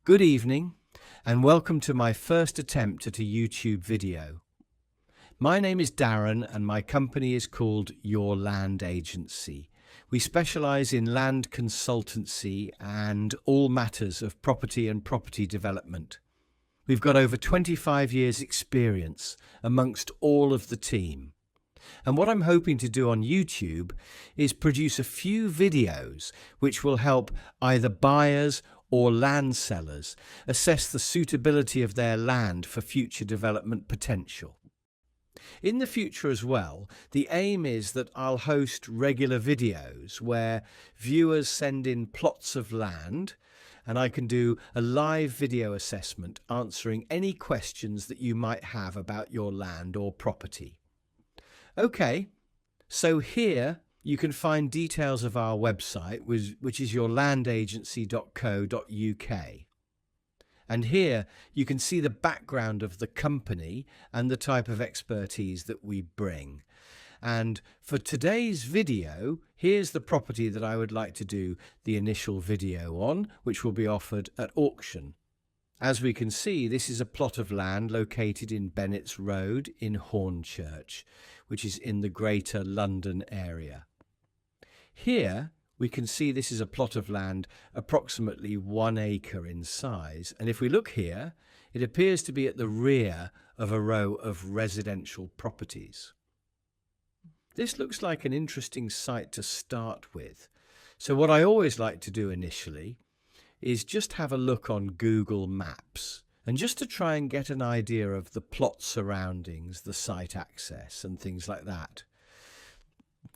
Good evening and welcome to my first attempt at a YouTube video. My name is Darren and my company is called Your Land Agency. We specialise in land consultancy and all matters of property and property development. We've got over 25 years experience amongst all of the team. And what I'm hoping to do on YouTube is produce a few videos which will help either buyers or land sellers assess the suitability of their land for future development potential. In the future as well, the aim is that I'll host regular videos where viewers send in plots of land and I can do a live video assessment answering any questions that you might have about your land or property. Okay, so here you can find details of our website, which is yourlandagency.co.uk. And here you can see the background of the company and the type of expertise that we bring. And for today's video, here's the property that I would like to do the initial video on, which will be offered at auction. As we can see, this is a plot of land located in Bennett's Road in Hornchurch, which is in the Greater London area. Here we can see this is a plot of land approximately 1 acre in size, and if we look here, it appears to be at the rear of a row of residential properties. This looks like an interesting site to start with, so what I always like to do initially is just have a look on Google Maps and just to try and get an idea of the plot surroundings, the site access and things like that.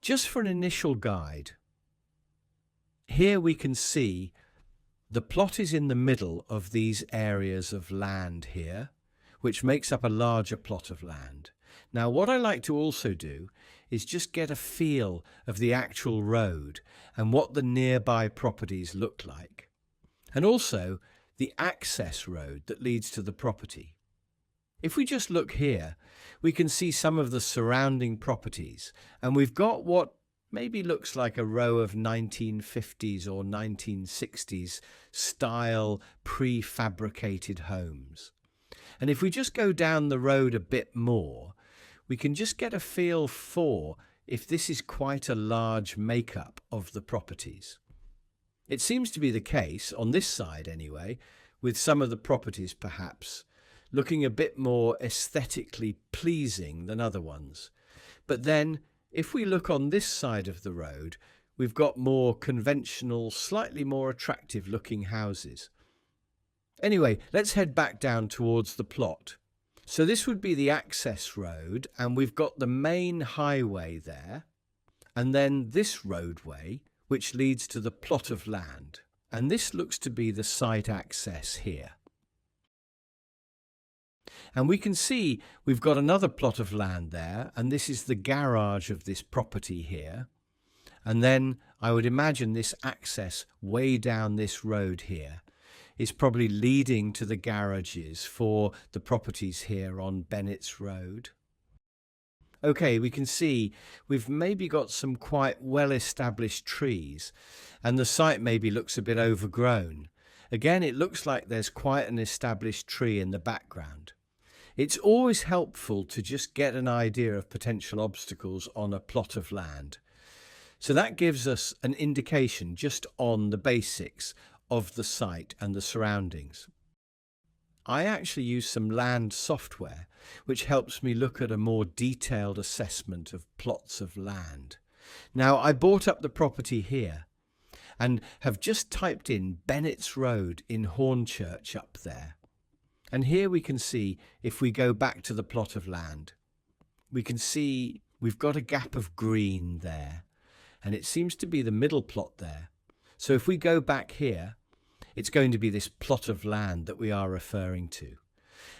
Just for an initial guide, here we can see the plot is in the middle of these areas of land here, which makes up a larger plot of land. Now, what I like to also do is just get a feel of the actual road and what the nearby properties look like, and also the access road that leads to the property. If we just look here, we can see some of the surrounding properties, and we've got what maybe looks like a row of 1950s or 1960s style prefabricated homes. And if we just go down the road a bit more, we can just get a feel for if this is quite a large makeup of the properties. It seems to be the case, on this side anyway, with some of the properties perhaps looking a bit more aesthetically pleasing than other ones. But then, if we look on this side of the road, we've got more conventional, slightly more attractive looking houses. Anyway, let's head back down towards the plot. So this would be the access road, and we've got the main highway there, and then this roadway, which leads to the plot of land. And this looks to be the site access here. And we can see we've got another plot of land there, and this is the garage of this property here. And then I would imagine this access way down this road here is probably leading to the garages for the properties here on Bennett's Road. Okay, we can see we've maybe got some quite well-established trees, and the site maybe looks a bit overgrown. Again, it looks like there's quite an established tree in the background. It's always helpful to just get an idea of potential obstacles on a plot of land. So that gives us an indication just on the basics of the site and the surroundings. I actually use some land software, which helps me look at a more detailed assessment of plots of land. Now, I bought up the property here and have just typed in Bennett's Road in Hornchurch up there. And here we can see, if we go back to the plot of land, we can see we've got a gap of green there, and it seems to be the middle plot there. So if we go back here, it's going to be this plot of land that we are referring to.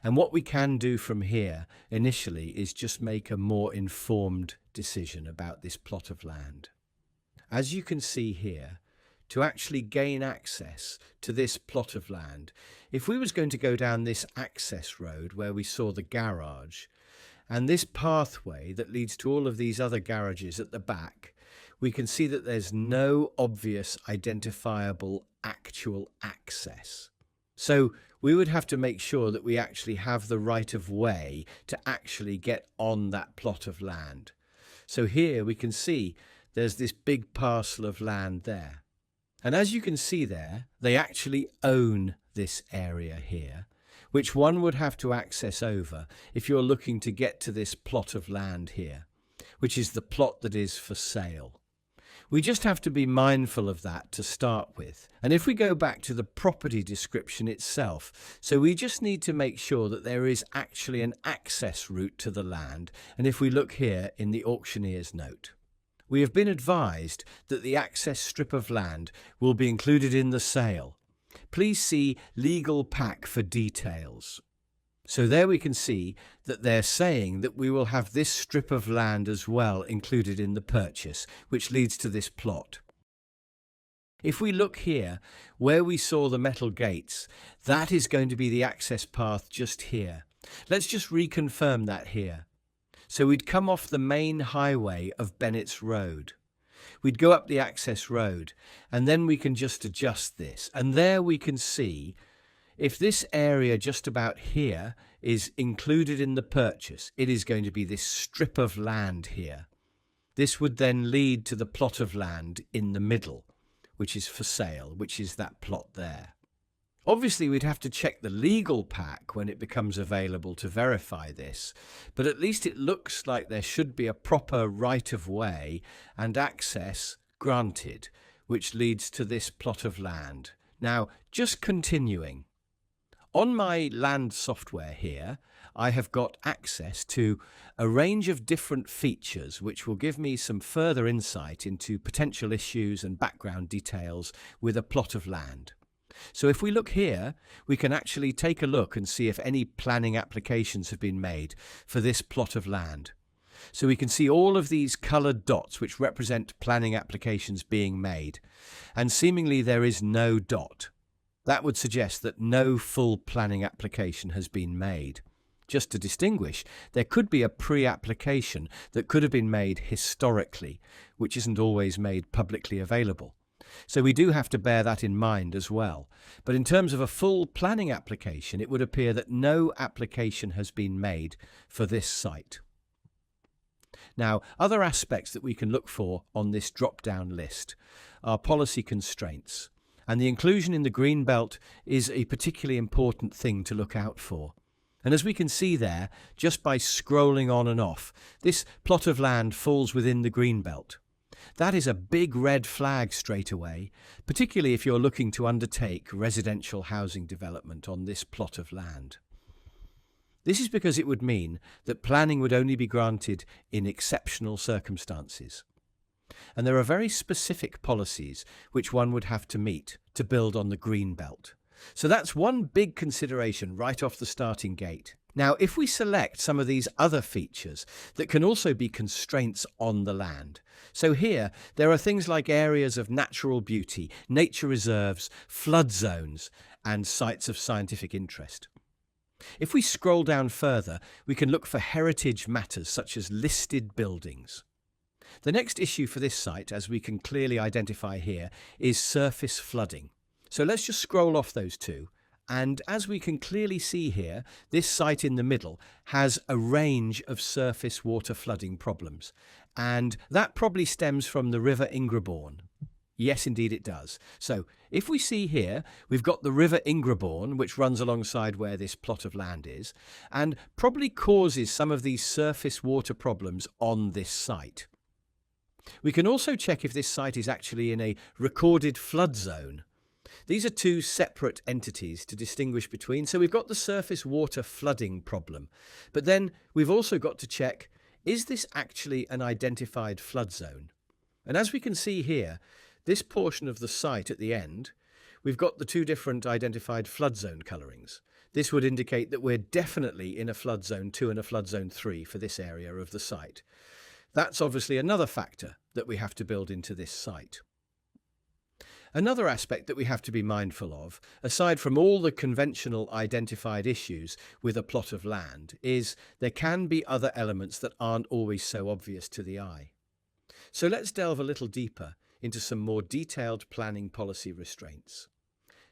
And what we can do from here initially is just make a more informed decision about this plot of land. As you can see here, to actually gain access to this plot of land, if we was going to go down this access road where we saw the garage and this pathway that leads to all of these other garages at the back, we can see that there's no obvious identifiable actual access. So we would have to make sure that we actually have the right of way to actually get on that plot of land. So here we can see there's this big parcel of land there. And as you can see there, they actually own this area here, which one would have to access over if you're looking to get to this plot of land here, which is the plot that is for sale. We just have to be mindful of that to start with. And if we go back to the property description itself, so we just need to make sure that there is actually an access route to the land. And if we look here in the auctioneer's note, we have been advised that the access strip of land will be included in the sale. Please see legal pack for details. So there we can see that they're saying that we will have this strip of land as well included in the purchase, which leads to this plot. If we look here, where we saw the metal gates, that is going to be the access path just here. Let's just reconfirm that here. So we'd come off the main highway of Bennett's Road. We'd go up the access road, and then we can just adjust this. And there we can see if this area just about here is included in the purchase, it is going to be this strip of land here. This would then lead to the plot of land in the middle, which is for sale, which is that plot there. Obviously, we'd have to check the legal pack when it becomes available to verify this, but at least it looks like there should be a proper right-of-way and access granted, which leads to this plot of land. Now, just continuing. On my land software here, I have got access to a range of different features which will give me some further insight into potential issues and background details with a plot of land. So if we look here, we can actually take a look and see if any planning applications have been made for this plot of land. So we can see all of these coloured dots which represent planning applications being made, and seemingly there is no dot. That would suggest that no full planning application has been made. Just to distinguish, there could be a pre-application that could have been made historically, which isn't always made publicly available. So we do have to bear that in mind as well. But in terms of a full planning application, it would appear that no application has been made for this site. Now, other aspects that we can look for on this drop-down list are policy constraints. And the inclusion in the green belt is a particularly important thing to look out for. And as we can see there, just by scrolling on and off, this plot of land falls within the green belt. That is a big red flag straight away, particularly if you're looking to undertake residential housing development on this plot of land. This is because it would mean that planning would only be granted in exceptional circumstances. And there are very specific policies which one would have to meet to build on the green belt. So that's one big consideration right off the starting gate. Now, if we select some of these other features that can also be constraints on the land. So here, there are things like areas of natural beauty, nature reserves, flood zones, and sites of scientific interest. If we scroll down further, we can look for heritage matters such as listed buildings. The next issue for this site, as we can clearly identify here, is surface flooding. So let's just scroll off those two. And as we can clearly see here, this site in the middle has a range of surface water flooding problems. And that probably stems from the River Ingrebourne. Yes, indeed it does. So if we see here, we've got the River Ingrebourne, which runs alongside where this plot of land is, and probably causes some of these surface water problems on this site. We can also check if this site is actually in a recorded flood zone. These are two separate entities to distinguish between. So we've got the surface water flooding problem, but then we've also got to check, is this actually an identified flood zone? And as we can see here, this portion of the site at the end, we've got the two different identified flood zone colourings. This would indicate that we're definitely in a flood zone 2 and a flood zone 3 for this area of the site. That's obviously another factor that we have to build into this site. Another aspect that we have to be mindful of, aside from all the conventional identified issues with a plot of land, is there can be other elements that aren't always so obvious to the eye. So let's delve a little deeper into some more detailed planning policy restraints.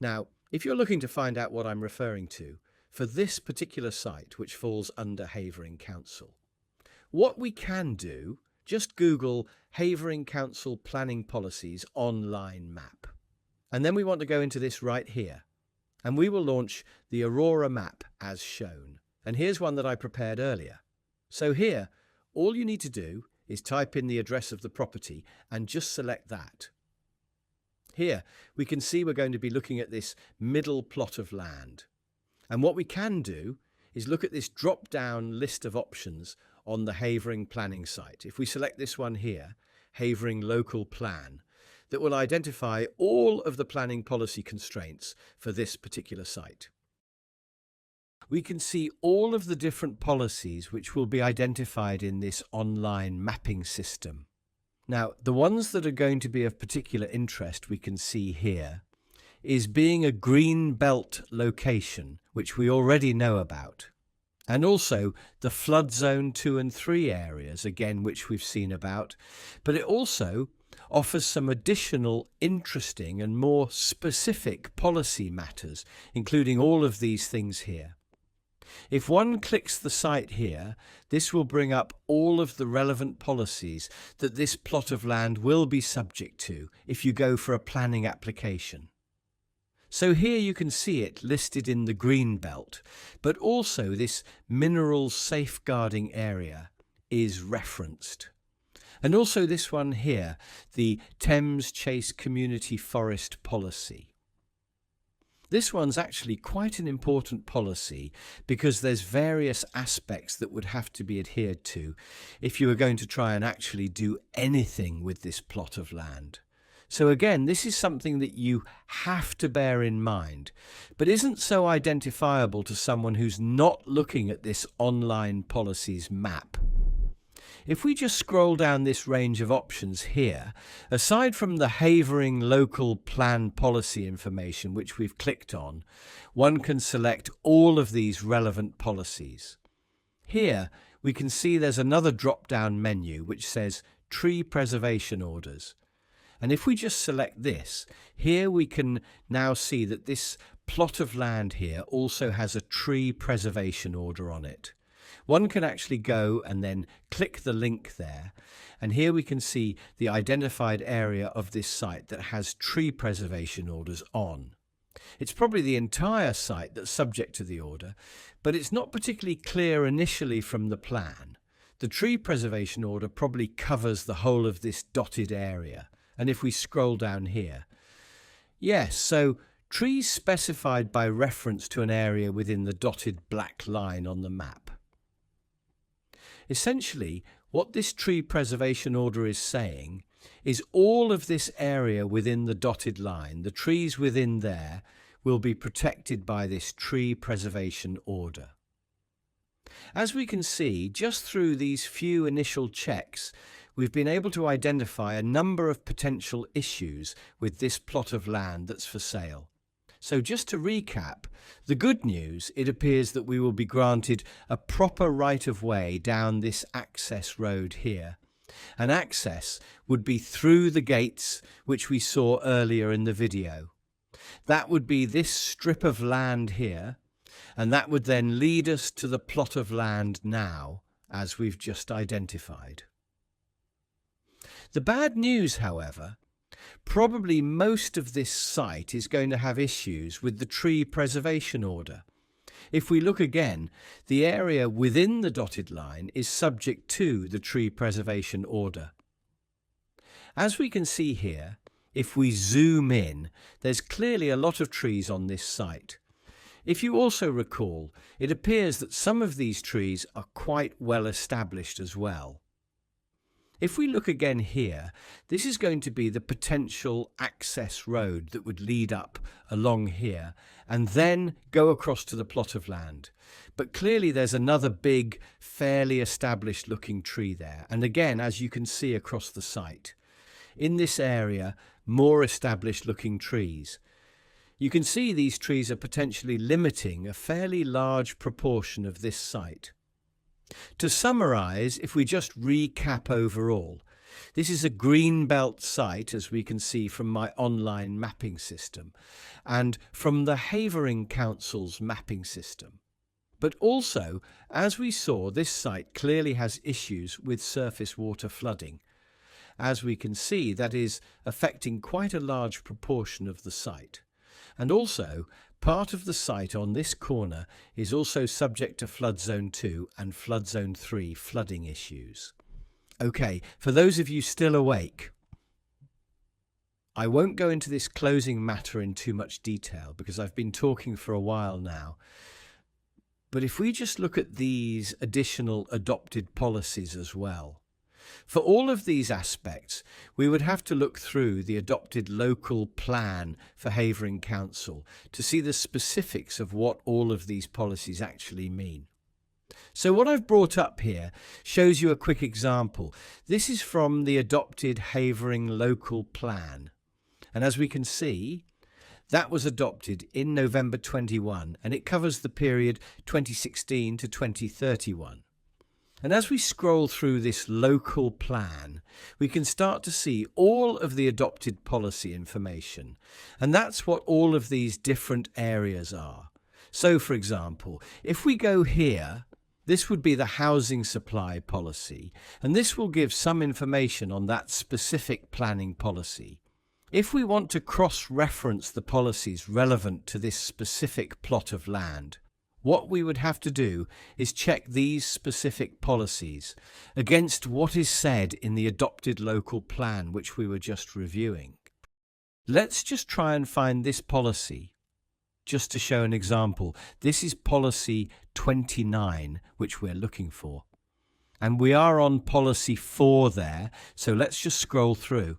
Now, If you're looking to find out what I'm referring to for this particular site, which falls under Havering Council, what we can do, just Google Havering Council Planning Policies Online Map. And then we want to go into this right here. And we will launch the Aurora map as shown. And here's one that I prepared earlier. So here, all you need to do is type in the address of the property and just select that. Here, we can see we're going to be looking at this middle plot of land. And what we can do is look at this drop-down list of options on the Havering planning site. If we select this one here, Havering Local Plan, that will identify all of the planning policy constraints for this particular site. We can see all of the different policies which will be identified in this online mapping system. Now, the ones that are going to be of particular interest we can see here is being a green belt location, which we already know about. And also the flood zone 2 and 3 areas, again, which we've seen about. But it also offers some additional interesting and more specific policy matters, including all of these things here. If one clicks the site here, this will bring up all of the relevant policies that this plot of land will be subject to if you go for a planning application. So here you can see it listed in the green belt, but also this minerals safeguarding area is referenced. And also this one here, the Thames Chase Community Forest Policy. This one's actually quite an important policy because there's various aspects that would have to be adhered to if you were going to try and actually do anything with this plot of land. So again, this is something that you have to bear in mind, but isn't so identifiable to someone who's not looking at this online policies map. If we just scroll down this range of options here, aside from the Havering Local Plan Policy information which we've clicked on, one can select all of these relevant policies. Here we can see there's another drop-down menu which says Tree Preservation Orders. And if we just select this, here we can now see that this plot of land here also has a tree preservation order on it. One can actually go and then click the link there, and here we can see the identified area of this site that has tree preservation orders on. It's probably the entire site that's subject to the order, but it's not particularly clear initially from the plan. The tree preservation order probably covers the whole of this dotted area. And if we scroll down here, yes, so trees specified by reference to an area within the dotted black line on the map. Essentially, what this tree preservation order is saying is all of this area within the dotted line, the trees within there, will be protected by this tree preservation order. As we can see, just through these few initial checks, we've been able to identify a number of potential issues with this plot of land that's for sale. So just to recap, the good news, it appears that we will be granted a proper right-of-way down this access road here. And access would be through the gates which we saw earlier in the video. That would be this strip of land here, and that would then lead us to the plot of land now, as we've just identified. The bad news, however, probably most of this site is going to have issues with the tree preservation order. If we look again, the area within the dotted line is subject to the tree preservation order. As we can see here, if we zoom in, there's clearly a lot of trees on this site. If you also recall, it appears that some of these trees are quite well established as well. If we look again here, this is going to be the potential access road that would lead up along here and then go across to the plot of land. But clearly there's another big, fairly established looking tree there. And again, as you can see across the site, in this area, more established looking trees. You can see these trees are potentially limiting a fairly large proportion of this site. To summarise, if we just recap overall, This is a green belt site, as we can see from my online mapping system and from the Havering Council's mapping system. But also, as we saw, this site clearly has issues with surface water flooding. As we can see, that is affecting quite a large proportion of the site. And also, part of the site on this corner is also subject to Flood Zone 2 and Flood Zone 3 flooding issues. Okay, for those of you still awake, I won't go into this closing matter in too much detail because I've been talking for a while now. But if we just look at these additional adopted policies as well, for all of these aspects, we would have to look through the adopted local plan for Havering Council to see the specifics of what all of these policies actually mean. So what I've brought up here shows you a quick example. This is from the adopted Havering local plan. And as we can see, that was adopted in November 21, and it covers the period 2016 to 2031. And as we scroll through this local plan, we can start to see all of the adopted policy information. And that's what all of these different areas are. So, for example, if we go here, this would be the housing supply policy, and this will give some information on that specific planning policy. If we want to cross-reference the policies relevant to this specific plot of land, what we would have to do is check these specific policies against what is said in the adopted local plan, which we were just reviewing. Let's just try and find this policy, just to show an example. This is policy 29, which we're looking for. And we are on policy 4 there, so let's just scroll through.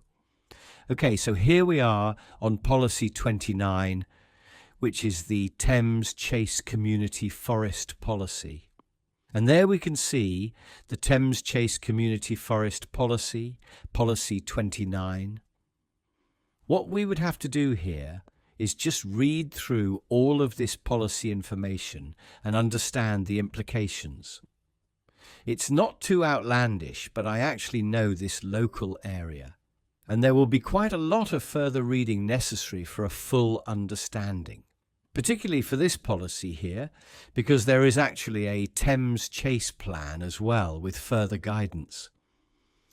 Okay, so here we are on policy 29, which is the Thames Chase Community Forest Policy. And there we can see the Thames Chase Community Forest Policy, Policy 29. What we would have to do here is just read through all of this policy information and understand the implications. It's not too outlandish, but I actually know this local area. And there will be quite a lot of further reading necessary for a full understanding, particularly for this policy here, because there is actually a Thames Chase plan as well with further guidance.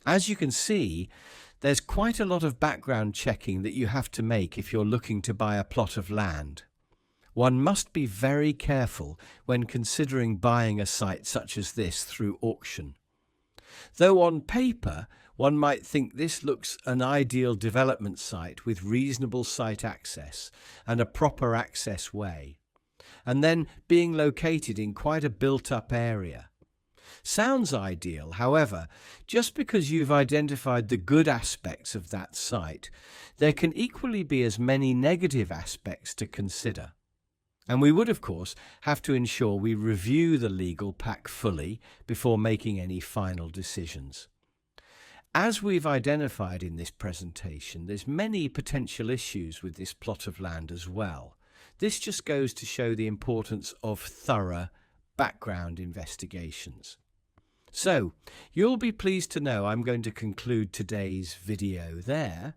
As you can see, there's quite a lot of background checking that you have to make if you're looking to buy a plot of land. One must be very careful when considering buying a site such as this through auction. Though on paper, one might think this looks an ideal development site with reasonable site access and a proper access way, and then being located in quite a built-up area. Sounds ideal, however, just because you've identified the good aspects of that site, there can equally be as many negative aspects to consider. And we would, of course, have to ensure we review the legal pack fully before making any final decisions. As we've identified in this presentation, there's many potential issues with this plot of land as well. This just goes to show the importance of thorough background investigations. So, you'll be pleased to know I'm going to conclude today's video there.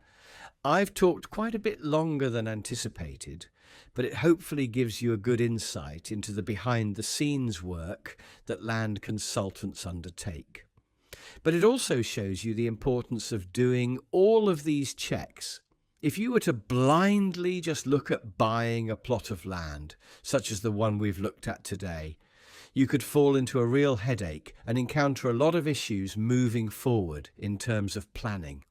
I've talked quite a bit longer than anticipated, but it hopefully gives you a good insight into the behind-the-scenes work that land consultants undertake. But it also shows you the importance of doing all of these checks. If you were to blindly just look at buying a plot of land, such as the one we've looked at today, you could fall into a real headache and encounter a lot of issues moving forward in terms of planning.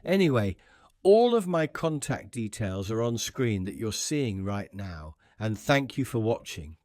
Anyway, all of my contact details are on screen that you're seeing right now, and thank you for watching.